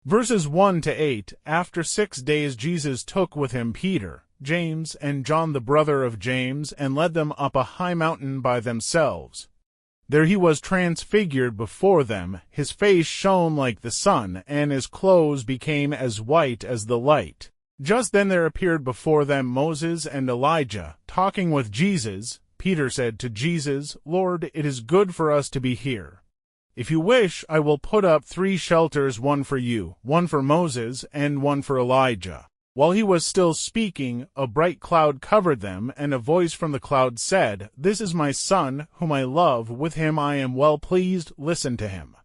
Verses 1 to 8. After 6 days Jesus took with him Peter, James, and John the brother of James, and led them up a high mountain by themselves. There he was transfigured before them, his face shone like the sun, and his clothes became as white as the light. Just then there appeared before them Moses and Elijah, talking with Jesus. Peter said to Jesus, "Lord, it is good for us to be here. If you wish, I will put up 3 shelters, one for you, one for Moses, and one for Elijah." While he was still speaking, a bright cloud covered them, and a voice from the cloud said, "This is my Son, whom I love. With him I am well pleased. Listen to him."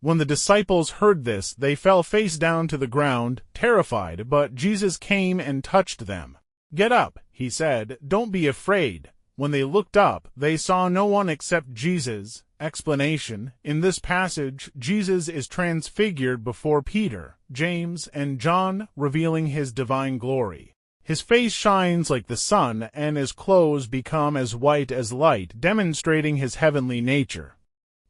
When the disciples heard this, they fell face down to the ground, terrified, but Jesus came and touched them. "Get up," he said. "Don't be afraid." When they looked up, they saw no one except Jesus. Explanation: in this passage, Jesus is transfigured before Peter, James, and John, revealing his divine glory. His face shines like the sun, and his clothes become as white as light, demonstrating his heavenly nature.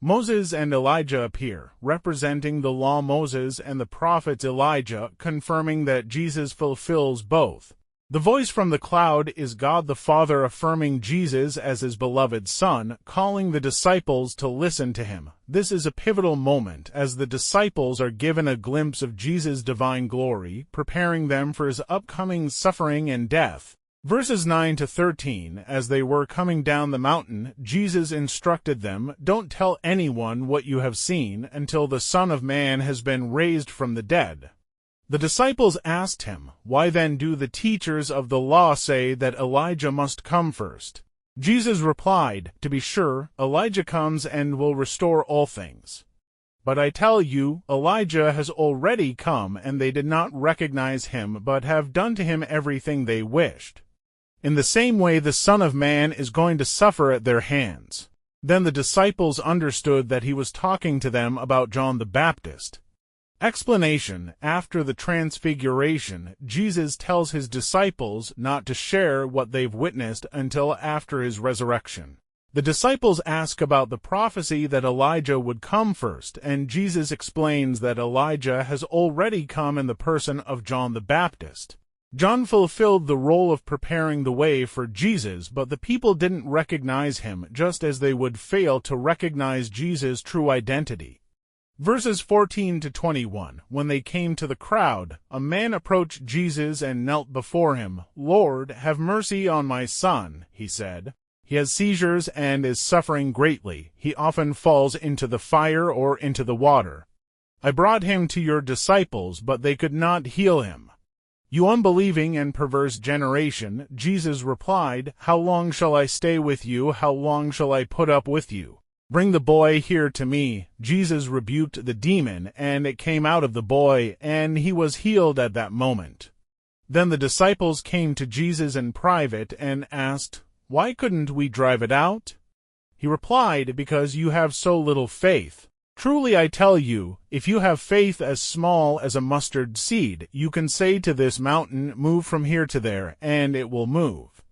Moses and Elijah appear, representing the law Moses and the prophets Elijah, confirming that Jesus fulfills both. The voice from the cloud is God the Father affirming Jesus as his beloved Son, calling the disciples to listen to him. This is a pivotal moment, as the disciples are given a glimpse of Jesus' divine glory, preparing them for his upcoming suffering and death. Verses 9 to 13. As they were coming down the mountain, Jesus instructed them, "Don't tell anyone what you have seen until the Son of Man has been raised from the dead." The disciples asked him, "Why then do the teachers of the law say that Elijah must come first?" Jesus replied, "To be sure, Elijah comes and will restore all things. But I tell you, Elijah has already come, and they did not recognize him, but have done to him everything they wished. In the same way the Son of Man is going to suffer at their hands." Then the disciples understood that he was talking to them about John the Baptist. Explanation: after the Transfiguration, Jesus tells his disciples not to share what they've witnessed until after his resurrection. The disciples ask about the prophecy that Elijah would come first, and Jesus explains that Elijah has already come in the person of John the Baptist. John fulfilled the role of preparing the way for Jesus, but the people didn't recognize him, just as they would fail to recognize Jesus' true identity. Verses 14 to 21. When they came to the crowd, a man approached Jesus and knelt before him. "Lord, have mercy on my son," he said. "He has seizures and is suffering greatly. He often falls into the fire or into the water. I brought him to your disciples, but they could not heal him." "You unbelieving and perverse generation," Jesus replied, "how long shall I stay with you? How long shall I put up with you? Bring the boy here to me." Jesus rebuked the demon, and it came out of the boy, and he was healed at that moment. Then the disciples came to Jesus in private and asked, "Why couldn't we drive it out?" He replied, "Because you have so little faith. Truly I tell you, if you have faith as small as a mustard seed, you can say to this mountain, 'Move from here to there,' and it will move.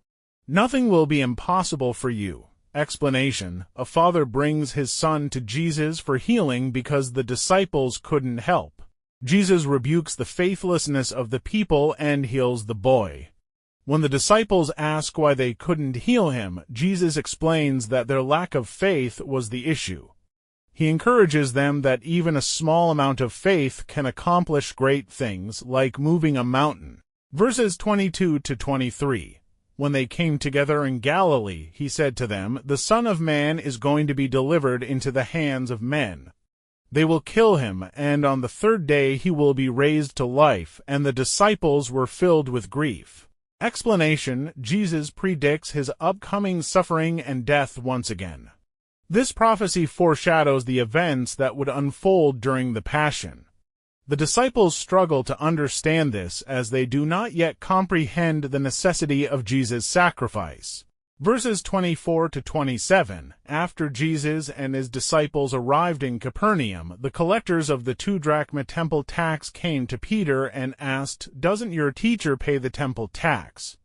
Nothing will be impossible for you." Explanation: a father brings his son to Jesus for healing because the disciples couldn't help. Jesus rebukes the faithlessness of the people and heals the boy. When the disciples ask why they couldn't heal him, Jesus explains that their lack of faith was the issue. He encourages them that even a small amount of faith can accomplish great things, like moving a mountain. Verses 22 to 23. When they came together in Galilee, he said to them, "The Son of Man is going to be delivered into the hands of men. They will kill him, and on the 3rd day he will be raised to life." And the disciples were filled with grief. Explanation: Jesus predicts his upcoming suffering and death once again. This prophecy foreshadows the events that would unfold during the Passion. The disciples struggle to understand this, as they do not yet comprehend the necessity of Jesus' sacrifice. Verses 24 to 27. After Jesus and his disciples arrived in Capernaum, the collectors of the 2-drachma temple tax came to Peter and asked, "Doesn't your teacher pay the temple tax?"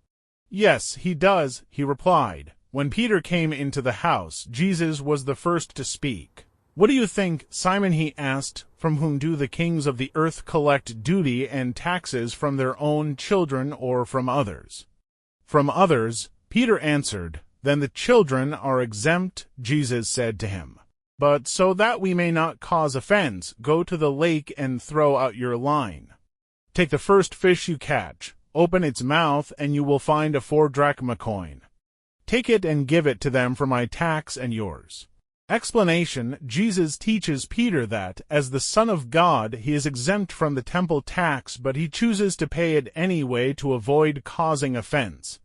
"Yes, he does," he replied. When Peter came into the house, Jesus was the first to speak. "What do you think, Simon?" he asked. from whom do the kings of the earth collect duty and taxes, from their own children or from others? From others. Peter answered, Then the children are exempt. Jesus said to him, But so that we may not cause offense, go to the lake and throw out your line. Take the first fish you catch, open its mouth, and you will find a 4-drachma coin. Take it and give it to them for my tax and yours. Explanation: Jesus teaches Peter that, as the Son of God, he is exempt from the temple tax, but he chooses to pay it anyway to avoid causing offense.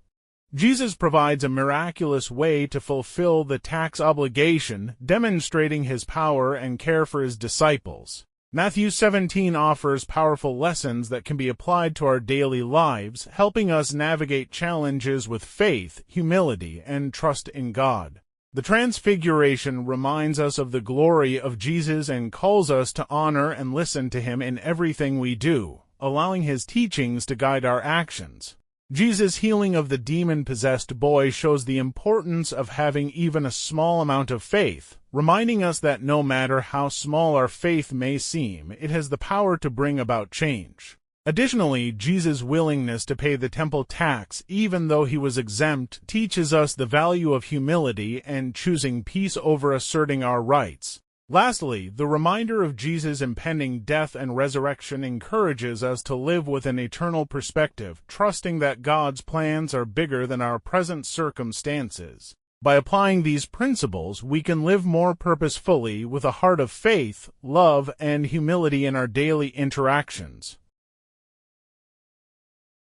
Jesus provides a miraculous way to fulfill the tax obligation, demonstrating his power and care for his disciples. Matthew 17 offers powerful lessons that can be applied to our daily lives, helping us navigate challenges with faith, humility, and trust in God. The Transfiguration reminds us of the glory of Jesus and calls us to honor and listen to him in everything we do, allowing his teachings to guide our actions. Jesus' healing of the demon-possessed boy shows the importance of having even a small amount of faith, reminding us that no matter how small our faith may seem, it has the power to bring about change. Additionally, Jesus' willingness to pay the temple tax, even though he was exempt, teaches us the value of humility and choosing peace over asserting our rights. Lastly, the reminder of Jesus' impending death and resurrection encourages us to live with an eternal perspective, trusting that God's plans are bigger than our present circumstances. By applying these principles, we can live more purposefully with a heart of faith, love, and humility in our daily interactions.